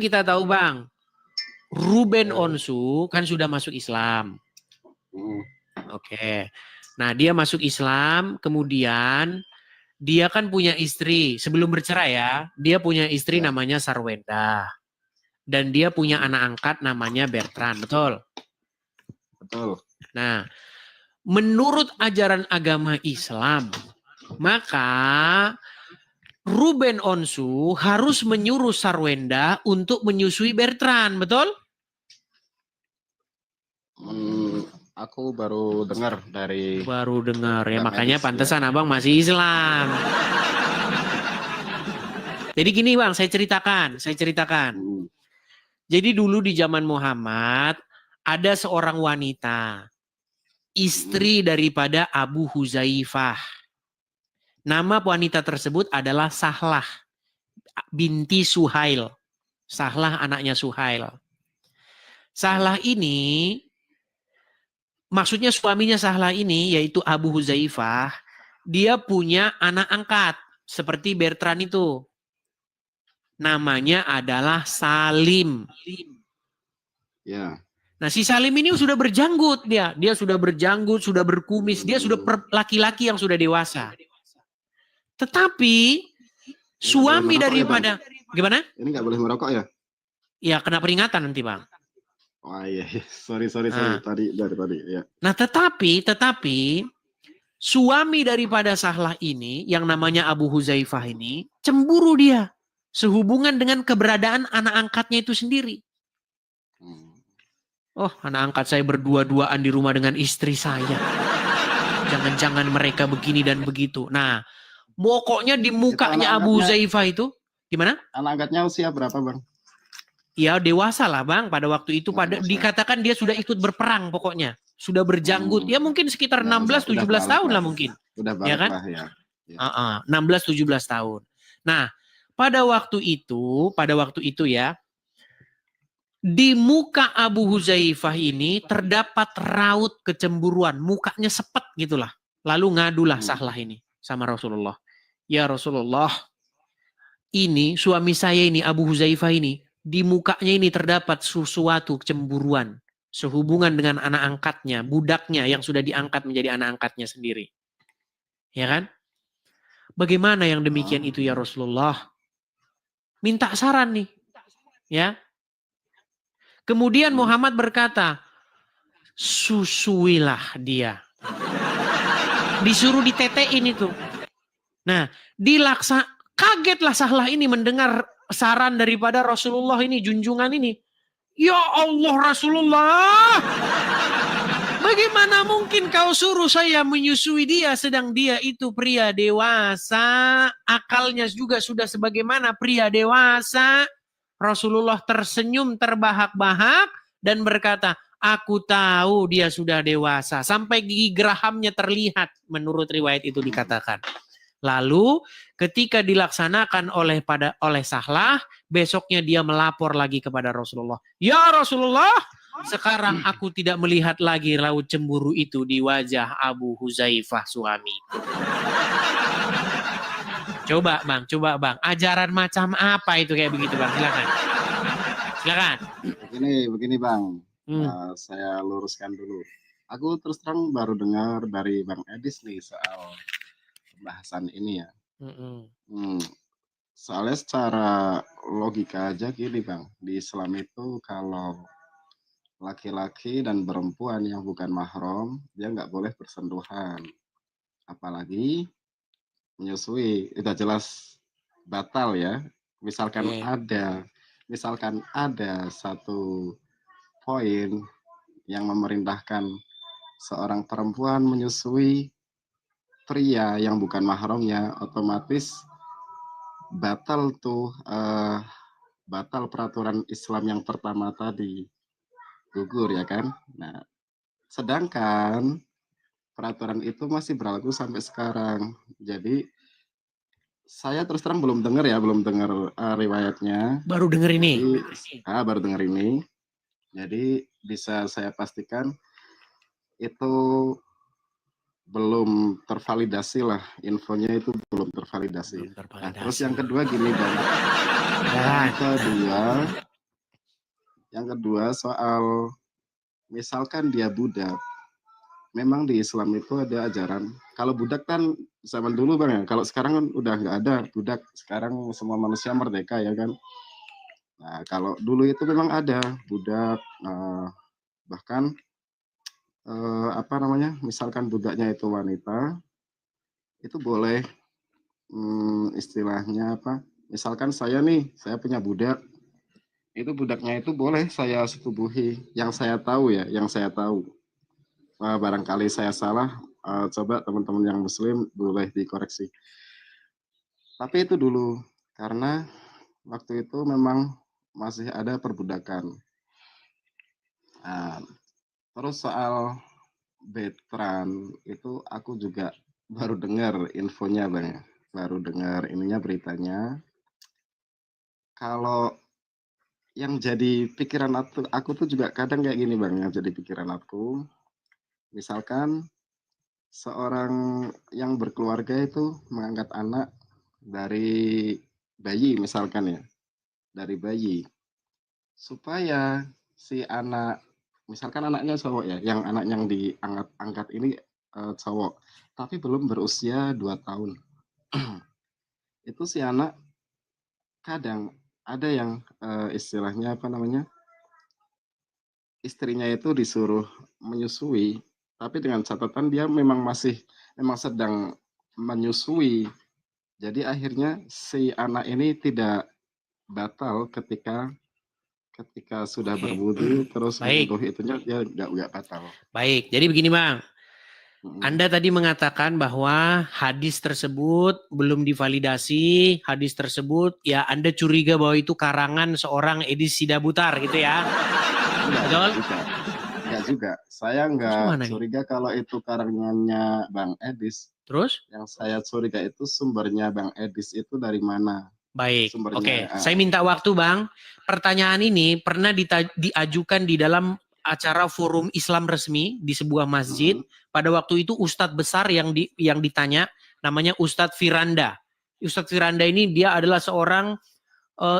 Kita tahu Bang, Ruben Ya. Onsu kan sudah masuk Islam. Hmm. Oke. Nah, dia masuk Islam, kemudian dia kan punya istri. Sebelum bercerai ya, dia punya istri Ya. namanya Sarwenda. Dan dia punya anak angkat namanya Bertrand, betul? Betul. Nah, menurut ajaran agama Islam, maka Ruben Onsu harus menyuruh Sarwenda untuk menyusui Bertrand, betul? Aku baru dengar dari Baru dengar ya, Bang makanya Edis, pantesan ya. abang masih Islam. Jadi gini Bang, saya ceritakan. Hmm. Jadi dulu di zaman Muhammad, ada seorang wanita, istri daripada Abu Huzaifah. Nama wanita tersebut adalah Sahlah binti Suhail. Sahlah anaknya Suhail. Sahlah ini, maksudnya suaminya Sahlah ini, yaitu Abu Huzaifah, dia punya anak angkat, seperti Bertrand itu. Namanya adalah Salim. Ya. Nah, si Salim ini sudah berjanggut dia. Dia sudah berjanggut, sudah berkumis. Dia sudah laki-laki yang sudah dewasa. Tetapi suami daripada... Ya, gimana? Ini nggak boleh merokok ya? Ya, kena peringatan nanti, Bang. Oh iya. Sorry. Nah. Tadi ya. Nah, tetapi suami daripada Sahlah ini, yang namanya Abu Huzaifah ini, cemburu dia. Sehubungan dengan keberadaan anak angkatnya itu sendiri. Oh, anak angkat saya berdua-duaan di rumah dengan istri saya. Jangan-jangan mereka begini dan begitu. Nah, pokoknya di mukanya Abu Huzaifah itu, gimana? Anak angkatnya usia berapa, Bang? Ya, dewasa lah, Bang. Pada waktu itu, dikatakan dia sudah ikut berperang pokoknya. Sudah berjanggut. Ya mungkin sekitar 16-17 tahun lah mungkin. Udah balik ya kan? lah ya. 16-17 tahun. Nah, pada waktu itu ya, di muka Abu Huzaifah ini terdapat raut kecemburuan. Mukanya sepet gitulah. Lalu ngadulah Sahlah ini sama Rasulullah. Ya Rasulullah, ini suami saya ini, Abu Huzaifah ini, di mukanya ini terdapat sesuatu kecemburuan. Sehubungan dengan anak angkatnya, budaknya yang sudah diangkat menjadi anak angkatnya sendiri. Ya kan? Bagaimana yang demikian itu ya Rasulullah? Minta saran nih. Ya. Kemudian Muhammad berkata, susuilah dia. Disuruh ditetein itu. Nah, kagetlah Sahlah ini mendengar saran daripada Rasulullah ini, junjungan ini. Ya Allah Rasulullah, bagaimana mungkin kau suruh saya menyusui dia sedang dia itu pria dewasa, akalnya juga sudah sebagaimana pria dewasa. Rasulullah tersenyum terbahak-bahak dan berkata, aku tahu dia sudah dewasa. Sampai gigi gerahamnya terlihat menurut riwayat itu dikatakan. Lalu ketika dilaksanakan oleh Sahlah, besoknya dia melapor lagi kepada Rasulullah. Ya Rasulullah, sekarang aku tidak melihat lagi raut cemburu itu di wajah Abu Huzaifah suami. Coba bang, ajaran macam apa itu kayak begitu bang? Silakan. Begini bang, saya luruskan dulu. Aku terus terang baru dengar dari Bang Edis nih soal pembahasan ini ya. Soalnya secara logika aja gini bang, di Islam itu kalau laki-laki dan perempuan yang bukan mahram, dia nggak boleh bersentuhan. Apalagi menyusui, itu jelas batal ya. Misalkan ada satu poin yang memerintahkan seorang perempuan menyusui pria yang bukan mahramnya, otomatis batal peraturan Islam yang pertama tadi, gugur ya kan. Nah, sedangkan peraturan itu masih berlaku sampai sekarang. Jadi saya terus terang belum dengar riwayatnya. Baru dengar ini. Baru dengar ini. Jadi bisa saya pastikan itu belum tervalidasi lah, infonya itu belum tervalidasi. Nah, terus yang kedua gini bang, Yang kedua soal misalkan dia budak, memang di Islam itu ada ajaran. Kalau budak kan zaman dulu bang ya, kalau sekarang kan udah nggak ada budak. Sekarang semua manusia merdeka ya kan. Nah kalau dulu itu memang ada budak, bahkan apa namanya, misalkan budaknya itu wanita, itu boleh istilahnya apa? Misalkan saya nih, saya punya budak, itu budaknya itu boleh saya setubuhi. Yang saya tahu ya, yang saya tahu. Barangkali saya salah, coba teman-teman yang muslim boleh dikoreksi. Tapi itu dulu, karena waktu itu memang masih ada perbudakan. Nah, terus soal Betran itu aku juga baru dengar infonya bang ya, baru dengar ininya beritanya. Kalau yang jadi pikiran aku tuh juga kadang kayak gini bang, yang jadi pikiran aku, misalkan seorang yang berkeluarga itu mengangkat anak dari bayi misalkan ya, dari bayi, supaya si anak, misalkan anaknya cowok ya, yang anak yang diangkat ini cowok, tapi belum berusia 2 tahun. Itu si anak kadang ada yang istilahnya apa namanya, istrinya itu disuruh menyusui, tapi dengan catatan dia memang sedang menyusui. Jadi akhirnya si anak ini tidak batal ketika ketika sudah Oke. berwudu terus Baik. menyentuh itunya, dia nggak batal. Baik. Jadi begini Bang. Mm. Anda tadi mengatakan bahwa hadis tersebut belum divalidasi, hadis tersebut ya Anda curiga bahwa itu karangan seorang Edis Sidabutar gitu ya. Betul? Enggak juga. Saya Terus nggak kemana nih? curiga kalau itu karangannya Bang Edis. Terus? Yang saya curiga itu sumbernya Bang Edis itu dari mana? Baik, Sumbernya. oke. Saya minta waktu Bang. Pertanyaan ini pernah diajukan di dalam acara forum Islam resmi di sebuah masjid. Pada waktu itu Ustadz besar yang ditanya namanya Ustadz Firanda. Ustadz Firanda ini dia adalah seorang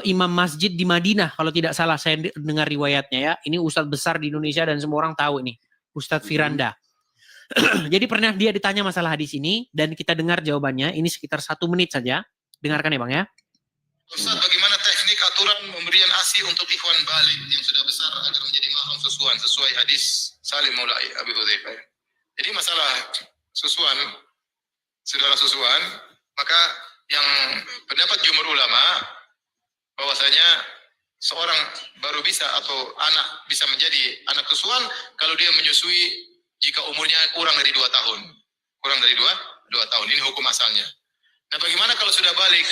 imam masjid di Madinah kalau tidak salah saya dengar riwayatnya ya. Ini Ustadz besar di Indonesia dan semua orang tahu ini. Ustadz Firanda. Jadi pernah dia ditanya masalah hadis ini dan kita dengar jawabannya. Ini sekitar 1 menit saja. Dengarkan ya Bang ya. Ustaz, bagaimana teknik aturan pemberian ASI untuk ikhwan balik yang sudah besar agar menjadi mahram susuan sesuai hadis Salim Maula Abi Hudzaifah. Jadi masalah susuan, saudara susuan, maka yang pendapat jumhur ulama bahwasanya seorang baru bisa atau anak bisa menjadi anak susuan kalau dia menyusui jika umurnya kurang dari 2 tahun. Kurang dari 2 tahun. Ini hukum asalnya. Nah, bagaimana kalau sudah balik?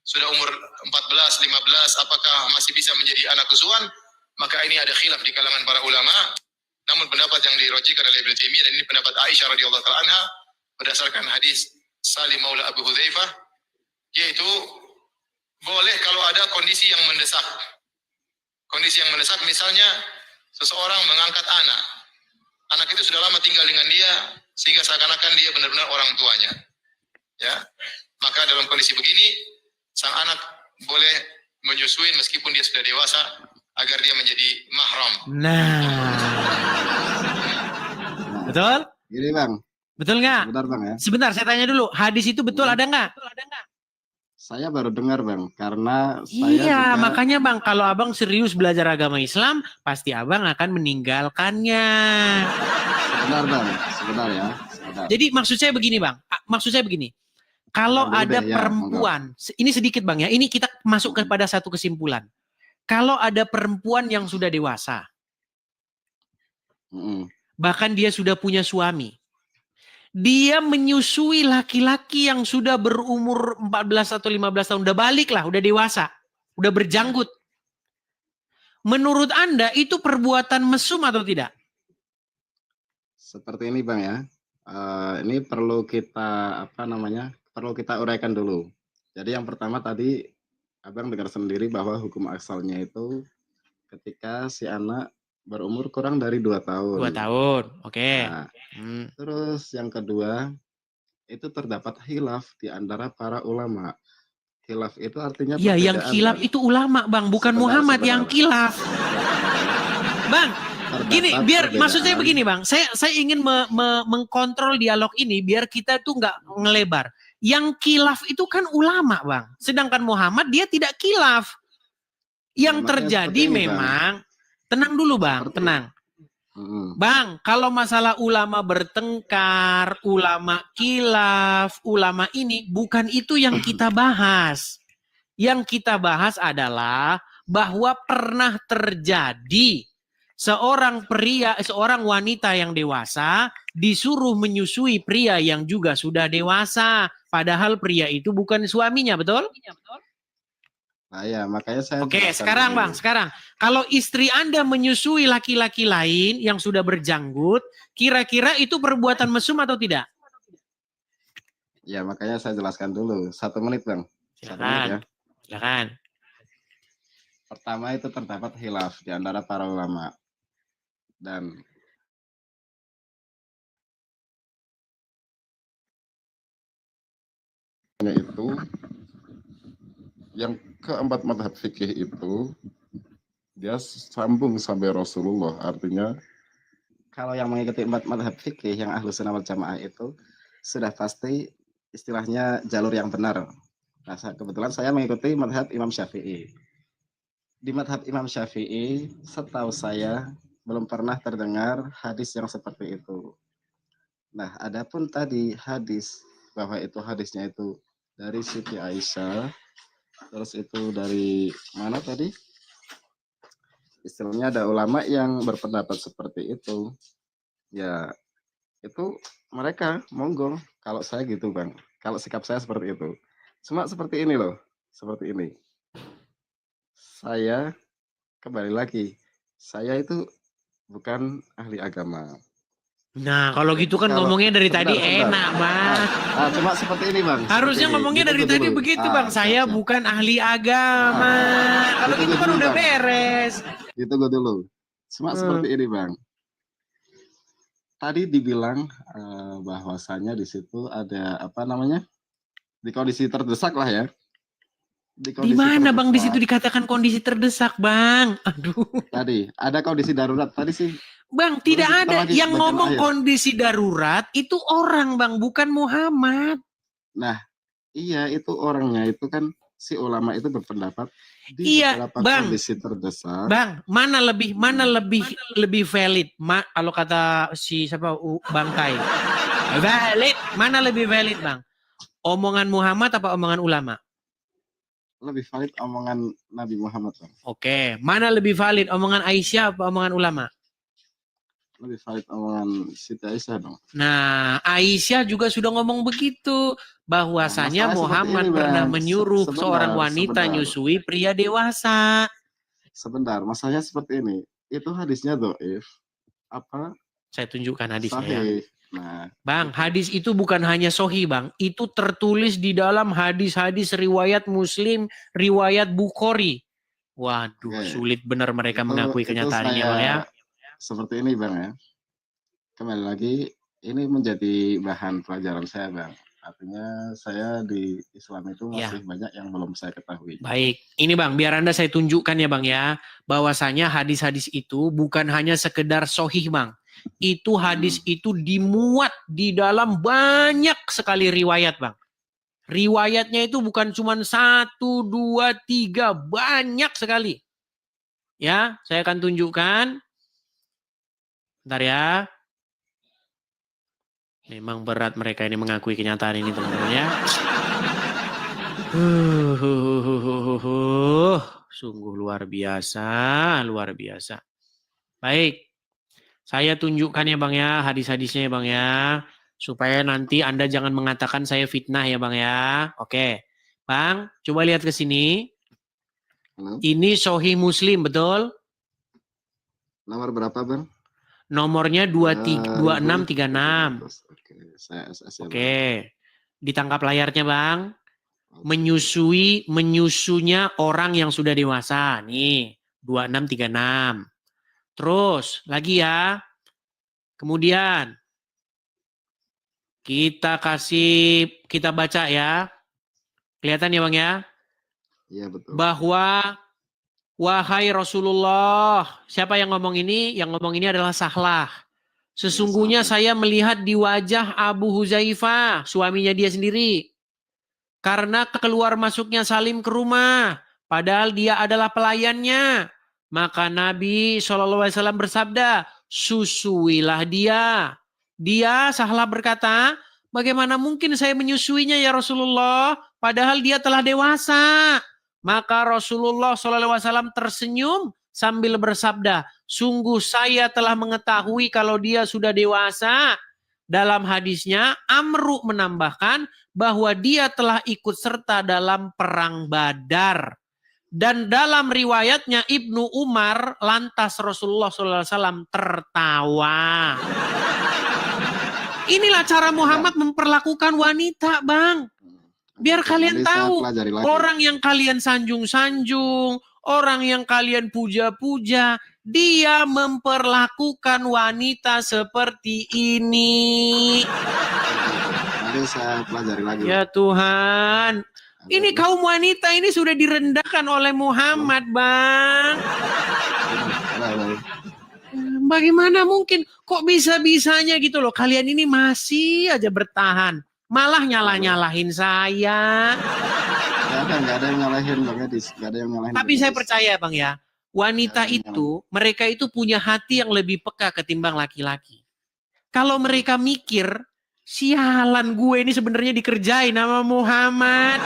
Sudah umur 14, 15, apakah masih bisa menjadi anak susuan? Maka ini ada khilaf di kalangan para ulama. Namun pendapat yang dirojikan oleh Ibnu Taimiyah dan ini pendapat Aisyah radhiyallahu taala anha berdasarkan hadis Salim Maula Abu Hudzaifah, yaitu boleh kalau ada kondisi yang mendesak. Kondisi yang mendesak misalnya seseorang mengangkat anak. Anak itu sudah lama tinggal dengan dia sehingga seakan-akan dia benar-benar orang tuanya. Ya. Maka dalam kondisi begini sang anak boleh menyusui meskipun dia sudah dewasa agar dia menjadi mahram. Nah. Betul? Gini Bang. Betul nggak? Sebentar Bang ya. Sebentar, saya tanya dulu. Hadis itu betul ada nggak? Saya baru dengar Bang, karena Iya, juga... makanya Bang, kalau Abang serius belajar agama Islam, pasti Abang akan meninggalkannya. Sebentar Bang, sebentar ya. Sebentar. Jadi maksud saya begini Bang, maksud saya begini. Kalau ada perempuan, ini sedikit Bang ya, ini kita masuk kepada satu kesimpulan. Kalau ada perempuan yang sudah dewasa, bahkan dia sudah punya suami, dia menyusui laki-laki yang sudah berumur 14 atau 15 tahun, udah balik lah, udah dewasa, udah berjanggut. Menurut Anda itu perbuatan mesum atau tidak? Seperti ini Bang ya, ini perlu kita perlu kita uraikan dulu. Jadi yang pertama tadi Abang dengar sendiri bahwa hukum asalnya itu ketika si anak berumur kurang dari 2 tahun. 2 tahun, oke. Nah, terus yang kedua, itu terdapat khilaf di antara para ulama. Khilaf itu artinya ya, yang khilaf itu ulama Bang, bukan Muhammad yang khilaf. Bang, gini, terdapat biar maksud saya perbedaan. begini Bang, saya ingin mengkontrol dialog ini biar kita tuh nggak ngelebar. Yang kilaf itu kan ulama Bang, sedangkan Muhammad dia tidak kilaf. Yang makanya terjadi seperti ini, Bang. memang, tenang dulu Bang, Seperti- tenang. Mm-mm. Bang, kalau masalah ulama bertengkar, ulama kilaf, ulama ini, bukan itu yang kita bahas. Yang kita bahas adalah bahwa pernah terjadi seorang wanita yang dewasa disuruh menyusui pria yang juga sudah dewasa. Padahal pria itu bukan suaminya, betul? Nah ya, makanya saya Oke, jelaskan sekarang dulu. Bang, sekarang. Kalau istri Anda menyusui laki-laki lain yang sudah berjanggut, kira-kira itu perbuatan mesum atau tidak? Ya, makanya saya jelaskan dulu. 1 menit, Bang. 1 menit ya. Silakan. Pertama itu terdapat khilaf di antara para ulama. Dan itu yang keempat madhab fikih itu dia sambung sampai Rasulullah. Artinya kalau yang mengikuti empat madhab fikih yang ahlu sunnah wal jamaah itu sudah pasti istilahnya jalur yang benar. Nah, kebetulan saya mengikuti madhab Imam Syafi'i. Di madhab Imam Syafi'i, setahu saya belum pernah terdengar hadis yang seperti itu. Nah, adapun tadi hadis bahwa itu hadisnya itu dari Siti Aisyah, terus itu dari mana tadi? Istilahnya ada ulama yang berpendapat seperti itu. Ya, itu mereka monggo. Kalau saya gitu, Bang. Kalau sikap saya seperti itu. Cuma seperti ini loh. Seperti ini. Saya kembali lagi. Saya itu bukan ahli agama. Nah, kalau Jadi gitu kan kalau- ngomongnya dari tadi sebentar. enak, Bang. Cuma seperti ini, Bang. Harusnya Seperti ini. ngomongnya dari Ditunggu tadi dulu. begitu, Bang. Siap, Saya siap. bukan ahli agama. Kalau Ditunggu gitu kan dulu, udah Bang. beres. Ditunggu dulu. Cuma seperti ini, Bang. Tadi dibilang bahwasanya di situ ada apa namanya? Di kondisi terdesak lah ya. Di mana, Bang, di situ dikatakan kondisi terdesak, Bang? Aduh. Tadi ada kondisi darurat. Tadi sih Bang, tidak Kita ada lagi yang baca ngomong ayat. kondisi darurat itu orang, Bang, bukan Muhammad. Nah, iya itu orangnya itu kan si ulama itu berpendapat di Iya, beberapa Bang. kondisi terdesak. Bang, mana lebih valid? Kalau kata si siapa Bangkai. Valid, mana lebih valid, Bang? Omongan Muhammad apa omongan ulama? Lebih valid omongan Nabi Muhammad, Bang. Oke, mana lebih valid omongan Aisyah apa omongan ulama? Lebih valid omongan Siti Aisyah dong. Nah, Aisyah juga sudah ngomong begitu. Bahwasanya Nah, Muhammad ini, pernah Bang. menyuruh Sebentar, seorang wanita sebentar. nyusui pria dewasa. Sebentar, masalahnya seperti ini. Itu hadisnya dhaif. Apa? Saya tunjukkan hadisnya ya. Sahih. Nah, Bang, hadis itu bukan hanya sohi, Bang. Itu tertulis di dalam hadis-hadis riwayat Muslim, riwayat Bukhari. Waduh, Oke. sulit benar mereka mengakui kenyataan ini, Bang ya. Seperti ini, Bang ya. Kembali lagi, ini menjadi bahan pelajaran saya, Bang. Artinya saya di Islam itu masih banyak yang belum saya ketahui. Baik, ini Bang, biar Anda saya tunjukkan ya Bang ya, bahwasanya hadis-hadis itu bukan hanya sekedar sohih Bang. Itu hadis itu dimuat di dalam banyak sekali riwayat Bang. Riwayatnya itu bukan cuma 1, 2, 3, banyak sekali. Ya, saya akan tunjukkan. Bentar ya. Memang berat mereka ini mengakui kenyataan ini teman-teman ya. Sungguh luar biasa, luar biasa. Baik, saya tunjukkan ya Bang ya, hadis-hadisnya ya Bang ya. Supaya nanti Anda jangan mengatakan saya fitnah ya Bang ya. Oke, Bang, coba lihat ke sini. Halo? Ini Sahih Muslim, betul? Nomor berapa, Bang? Nomornya 2636. Oke, saya SS ya. Oke, ditangkap layarnya Bang. Menyusunya orang yang sudah dewasa. Nih, 2636. Terus, lagi ya. Kemudian, kita baca ya. Kelihatan ya Bang ya? Iya, betul. Bahwa Wahai Rasulullah, siapa yang ngomong ini? Yang ngomong ini adalah Sahlah. Sesungguhnya saya melihat di wajah Abu Huzaifah, suaminya dia sendiri. Karena keluar masuknya Salim ke rumah, padahal dia adalah pelayannya. Maka Nabi SAW bersabda, susuilah dia. Dia, Sahlah berkata, bagaimana mungkin saya menyusuinya ya Rasulullah, padahal dia telah dewasa. Maka Rasulullah SAW tersenyum sambil bersabda, sungguh saya telah mengetahui kalau dia sudah dewasa. Dalam hadisnya, Amru menambahkan bahwa dia telah ikut serta dalam perang Badar. Dan dalam riwayatnya Ibnu Umar, lantas Rasulullah SAW tertawa. Inilah cara Muhammad memperlakukan wanita, Bang. Biar kalian tahu, orang yang kalian sanjung-sanjung, orang yang kalian puja-puja, dia memperlakukan wanita seperti ini. Nanti saya pelajari lagi. Ya Tuhan, ini kaum wanita ini sudah direndahkan oleh Muhammad, Bang. Bagaimana mungkin? Kok bisa-bisanya gitu loh. Kalian ini masih aja bertahan. Malah nyalah-nyalahin saya. Nggak ada yang nyalahin Bang Edis. Nggak ada yang nyalahin. Tapi saya percaya Bang ya. Wanita itu, mereka itu punya hati yang lebih peka ketimbang laki-laki. Kalau mereka mikir, sialan gue ini sebenarnya dikerjain sama Muhammad.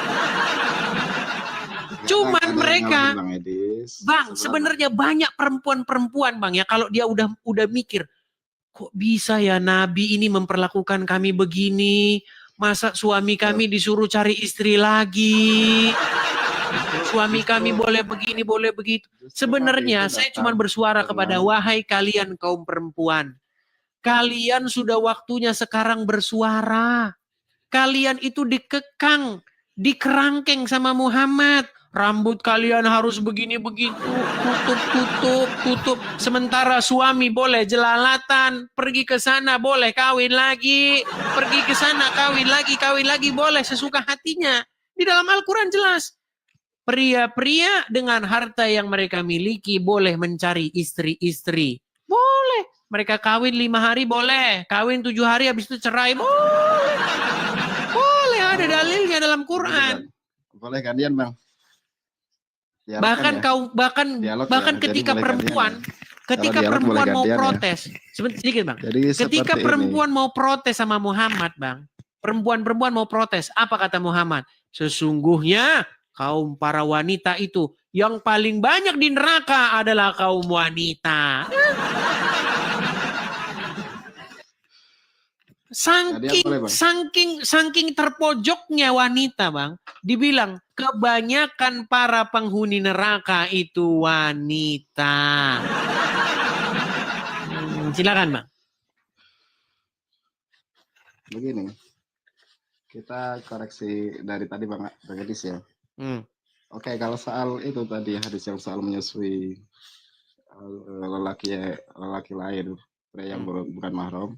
Cuman mereka, Bang, sebenarnya banyak perempuan-perempuan Bang ya, kalau dia udah mikir, kok bisa ya Nabi ini memperlakukan kami begini, masa suami kami disuruh cari istri lagi, suami kami boleh begini, boleh begitu. Sebenarnya saya cuma bersuara kepada wahai kalian kaum perempuan, kalian sudah waktunya sekarang bersuara. Kalian itu dikekang, dikerangkeng sama Muhammad. Rambut kalian harus begini-begitu, tutup. Sementara suami boleh jelalatan, pergi ke sana boleh kawin lagi, pergi ke sana kawin lagi boleh sesuka hatinya. Di dalam Al-Quran jelas. Pria-pria dengan harta yang mereka miliki boleh mencari istri-istri. Boleh. Mereka kawin 5 hari boleh, kawin 7 hari habis itu cerai boleh. Boleh, ada dalilnya dalam Quran. Boleh gantian Bang. Bahkan ketika perempuan mau protes, sedikit Bang. Ketika perempuan mau protes sama Muhammad, Bang, perempuan mau protes, apa kata Muhammad? Sesungguhnya kaum para wanita itu yang paling banyak di neraka adalah kaum wanita. Saking terpojoknya wanita, Bang, dibilang kebanyakan para penghuni neraka itu wanita. Silakan, Bang. Begini, kita koreksi dari tadi Bang Edis ya. Oke, kalau soal itu tadi hadis yang soal menyusui lelaki lain, pria yang bukan mahram.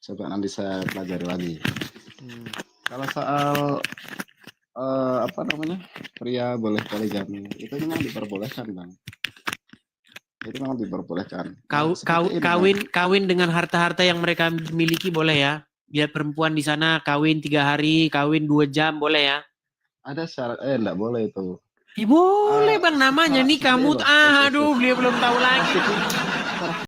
Coba nanti saya pelajari lagi. Kalau soal pria boleh poligami, itu memang diperbolehkan Bang. Itu memang diperbolehkan. Kawin dengan harta-harta yang mereka miliki boleh ya. Biar perempuan di sana kawin 3 hari, kawin 2 jam boleh ya. Ada syarat, enggak boleh itu. Boleh Bang, namanya nikah mut'ah. Aduh, dia belum tahu lagi.